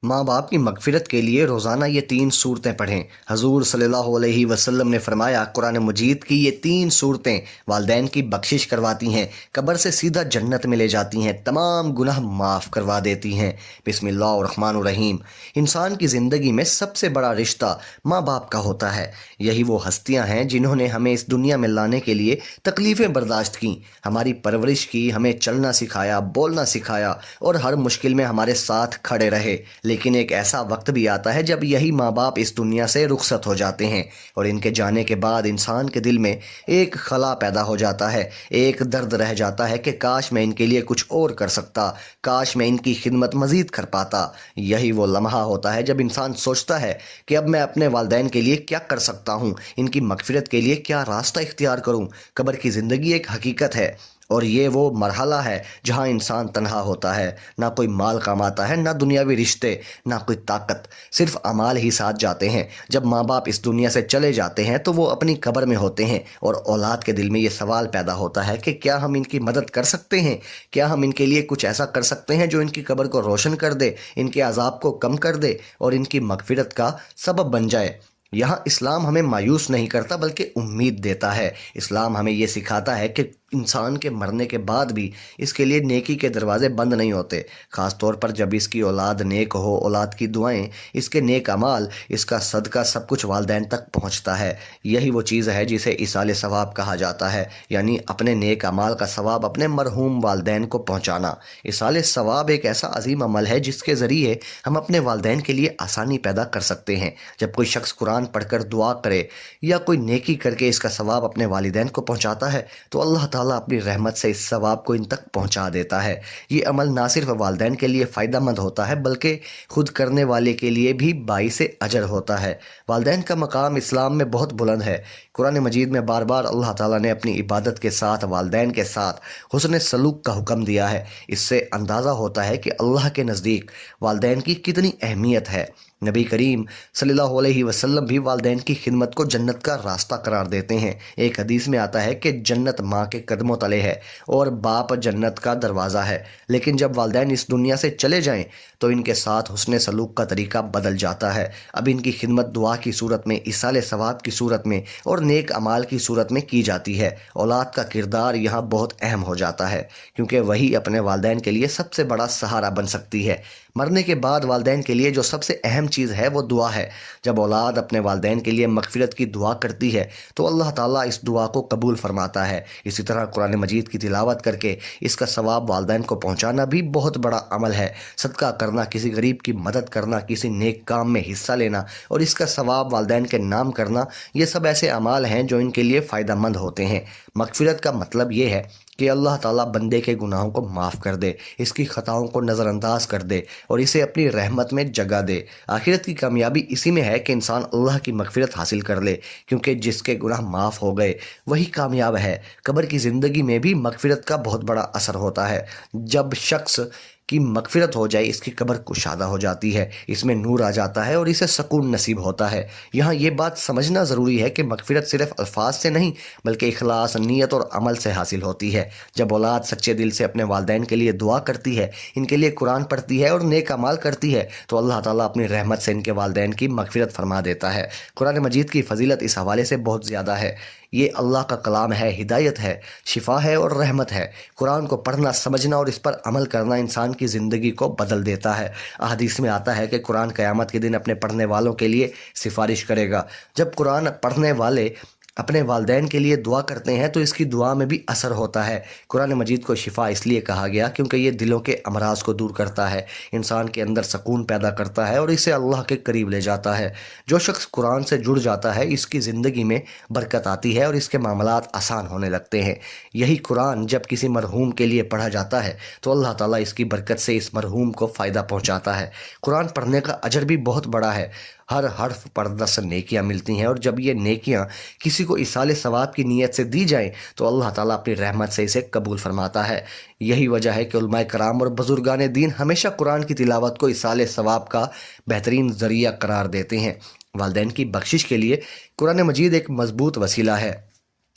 ماں باپ کی مغفرت کے لیے روزانہ یہ تین صورتیں پڑھیں۔ حضور صلی اللہ علیہ وسلم نے فرمایا، قرآن مجید کی یہ تین صورتیں والدین کی بخشش کرواتی ہیں، قبر سے سیدھا جنت میں لے جاتی ہیں، تمام گناہ معاف کروا دیتی ہیں۔ بسم اللہ الرحمن الرحیم۔ انسان کی زندگی میں سب سے بڑا رشتہ ماں باپ کا ہوتا ہے۔ یہی وہ ہستیاں ہیں جنہوں نے ہمیں اس دنیا میں لانے کے لیے تکلیفیں برداشت کیں، ہماری پرورش کی، ہمیں چلنا سکھایا، بولنا سکھایا اور ہر مشکل میں ہمارے ساتھ کھڑے رہے۔ لیکن ایک ایسا وقت بھی آتا ہے جب یہی ماں باپ اس دنیا سے رخصت ہو جاتے ہیں، اور ان کے جانے کے بعد انسان کے دل میں ایک خلا پیدا ہو جاتا ہے، ایک درد رہ جاتا ہے کہ کاش میں ان کے لیے کچھ اور کر سکتا، کاش میں ان کی خدمت مزید کر پاتا۔ یہی وہ لمحہ ہوتا ہے جب انسان سوچتا ہے کہ اب میں اپنے والدین کے لیے کیا کر سکتا ہوں، ان کی مغفرت کے لیے کیا راستہ اختیار کروں۔ قبر کی زندگی ایک حقیقت ہے، اور یہ وہ مرحلہ ہے جہاں انسان تنہا ہوتا ہے۔ نہ کوئی مال کماتا ہے، نہ دنیاوی رشتے، نہ کوئی طاقت، صرف اعمال ہی ساتھ جاتے ہیں۔ جب ماں باپ اس دنیا سے چلے جاتے ہیں تو وہ اپنی قبر میں ہوتے ہیں، اور اولاد کے دل میں یہ سوال پیدا ہوتا ہے کہ کیا ہم ان کی مدد کر سکتے ہیں؟ کیا ہم ان کے لیے کچھ ایسا کر سکتے ہیں جو ان کی قبر کو روشن کر دے، ان کے عذاب کو کم کر دے اور ان کی مغفرت کا سبب بن جائے؟ یہاں اسلام ہمیں مایوس نہیں کرتا بلکہ امید دیتا ہے۔ اسلام ہمیں یہ سکھاتا ہے کہ انسان کے مرنے کے بعد بھی اس کے لیے نیکی کے دروازے بند نہیں ہوتے، خاص طور پر جب اس کی اولاد نیک ہو۔ اولاد کی دعائیں، اس کے نیک اعمال، اس کا صدقہ سب کچھ والدین تک پہنچتا ہے۔ یہی وہ چیز ہے جسے ایصال ثواب کہا جاتا ہے، یعنی اپنے نیک اعمال کا ثواب اپنے مرحوم والدین کو پہنچانا۔ ایصال ثواب ایک ایسا عظیم عمل ہے جس کے ذریعے ہم اپنے والدین کے لیے آسانی پیدا کر سکتے ہیں۔ جب کوئی شخص قرآن پڑھ کر دعا کرے یا کوئی نیکی کر کے اس کا ثواب اپنے والدین کو پہنچاتا ہے تو اللہ تعالیٰ اپنی رحمت سے اس ثواب کو ان تک پہنچا دیتا ہے۔ یہ عمل نہ صرف والدین کے لیے فائدہ مند ہوتا ہے بلکہ خود کرنے والے کے لیے بھی باعث اجر ہوتا ہے۔ والدین کا مقام اسلام میں بہت بلند ہے۔ قرآن مجید میں بار بار اللہ تعالیٰ نے اپنی عبادت کے ساتھ والدین کے ساتھ حسن سلوک کا حکم دیا ہے۔ اس سے اندازہ ہوتا ہے کہ اللہ کے نزدیک والدین کی کتنی اہمیت ہے۔ نبی کریم صلی اللہ علیہ وسلم بھی والدین کی خدمت کو جنت کا راستہ قرار دیتے ہیں۔ ایک حدیث میں آتا ہے کہ جنت ماں کے قدموں تلے ہے اور باپ جنت کا دروازہ ہے، لیکن جب والدین اس دنیا سے چلے جائیں تو ان کے ساتھ حسن سلوک کا طریقہ بدل جاتا ہے۔ اب ان کی خدمت دعا کی صورت میں، ایصال ثواب کی صورت میں اور نیک اعمال کی صورت میں کی جاتی ہے۔ اولاد کا کردار یہاں بہت اہم ہو جاتا ہے، کیونکہ وہی اپنے والدین کے لیے سب سے بڑا سہارا بن سکتی ہے۔ مرنے کے بعد والدین کے لیے جو سب سے اہم چیز ہے وہ دعا ہے۔ جب اولاد اپنے والدین کے لیے مغفرت کی دعا کرتی ہے تو اللہ تعالیٰ اس دعا کو قبول فرماتا ہے۔ اسی طرح قرآن مجید کی تلاوت کر کے اس کا ثواب والدین کو پہنچانا بھی بہت بڑا عمل ہے۔ صدقہ کرنا، کسی غریب کی مدد کرنا، کسی نیک کام میں حصہ لینا اور اس کا ثواب والدین کے نام کرنا، یہ سب ایسے اعمال ہیں جو ان کے لیے فائدہ مند ہوتے ہیں۔ مغفرت کا مطلب یہ ہے کہ اللہ تعالیٰ بندے کے گناہوں کو معاف کر دے، اس کی خطاؤں کو نظر انداز کر دے اور اسے اپنی رحمت میں جگہ دے۔ آخرت کی کامیابی اسی میں ہے کہ انسان اللہ کی مغفرت حاصل کر لے، کیونکہ جس کے گناہ معاف ہو گئے وہی کامیاب ہے۔ قبر کی زندگی میں بھی مغفرت کا بہت بڑا اثر ہوتا ہے۔ جب شخص کی مغفرت ہو جائے اس کی قبر کشادہ ہو جاتی ہے، اس میں نور آ جاتا ہے اور اسے سکون نصیب ہوتا ہے۔ یہاں یہ بات سمجھنا ضروری ہے کہ مغفرت صرف الفاظ سے نہیں بلکہ اخلاص، نیت اور عمل سے حاصل ہوتی ہے۔ جب اولاد سچے دل سے اپنے والدین کے لیے دعا کرتی ہے، ان کے لیے قرآن پڑھتی ہے اور نیک اعمال کرتی ہے تو اللہ تعالیٰ اپنی رحمت سے ان کے والدین کی مغفرت فرما دیتا ہے۔ قرآن مجید کی فضیلت اس حوالے سے بہت زیادہ ہے۔ یہ اللہ کا کلام ہے، ہدایت ہے، شفا ہے اور رحمت ہے۔ قرآن کو پڑھنا، سمجھنا اور اس پر عمل کرنا انسان کی زندگی کو بدل دیتا ہے۔ احادیث میں آتا ہے کہ قرآن قیامت کے دن اپنے پڑھنے والوں کے لیے سفارش کرے گا۔ جب قرآن پڑھنے والے اپنے والدین کے لیے دعا کرتے ہیں تو اس کی دعا میں بھی اثر ہوتا ہے۔ قرآن مجید کو شفا اس لیے کہا گیا کیونکہ یہ دلوں کے امراض کو دور کرتا ہے، انسان کے اندر سکون پیدا کرتا ہے اور اسے اللہ کے قریب لے جاتا ہے۔ جو شخص قرآن سے جڑ جاتا ہے اس کی زندگی میں برکت آتی ہے اور اس کے معاملات آسان ہونے لگتے ہیں۔ یہی قرآن جب کسی مرحوم کے لیے پڑھا جاتا ہے تو اللہ تعالیٰ اس کی برکت سے اس مرحوم کو فائدہ پہنچاتا ہے۔ قرآن پڑھنے کا اجر بھی بہت بڑا ہے۔ ہر حرف پر 10 نیکیاں ملتی ہیں، اور جب یہ نیکیاں کسی کو ایصال ثواب کی نیت سے دی جائیں تو اللہ تعالیٰ اپنی رحمت سے اسے قبول فرماتا ہے۔ یہی وجہ ہے کہ علماء کرام اور بزرگان دین ہمیشہ قرآن کی تلاوت کو ایصال ثواب کا بہترین ذریعہ قرار دیتے ہیں۔ والدین کی بخشش کے لیے قرآن مجید ایک مضبوط وسیلہ ہے۔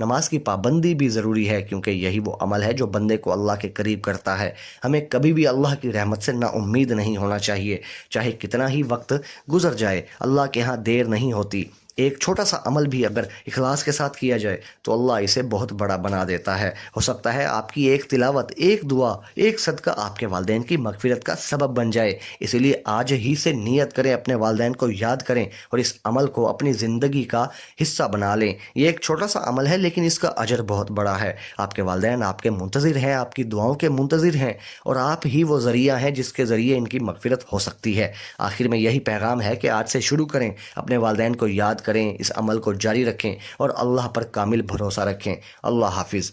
نماز کی پابندی بھی ضروری ہے کیونکہ یہی وہ عمل ہے جو بندے کو اللہ کے قریب کرتا ہے۔ ہمیں کبھی بھی اللہ کی رحمت سے نا امید نہیں ہونا چاہیے، چاہے کتنا ہی وقت گزر جائے، اللہ کے ہاں دیر نہیں ہوتی۔ ایک چھوٹا سا عمل بھی اگر اخلاص کے ساتھ کیا جائے تو اللہ اسے بہت بڑا بنا دیتا ہے۔ ہو سکتا ہے آپ کی ایک تلاوت، ایک دعا، ایک صدقہ آپ کے والدین کی مغفرت کا سبب بن جائے۔ اسی لیے آج ہی سے نیت کریں، اپنے والدین کو یاد کریں اور اس عمل کو اپنی زندگی کا حصہ بنا لیں۔ یہ ایک چھوٹا سا عمل ہے لیکن اس کا اجر بہت بڑا ہے۔ آپ کے والدین آپ کے منتظر ہیں، آپ کی دعاؤں کے منتظر ہیں، اور آپ ہی وہ ذریعہ ہیں جس کے ذریعے ان کی مغفرت ہو سکتی ہے۔ آخر میں یہی پیغام ہے کہ آج سے شروع کریں، اپنے والدین کو یاد کریں، اس عمل کو جاری رکھیں اور اللہ پر کامل بھروسہ رکھیں۔ اللہ حافظ۔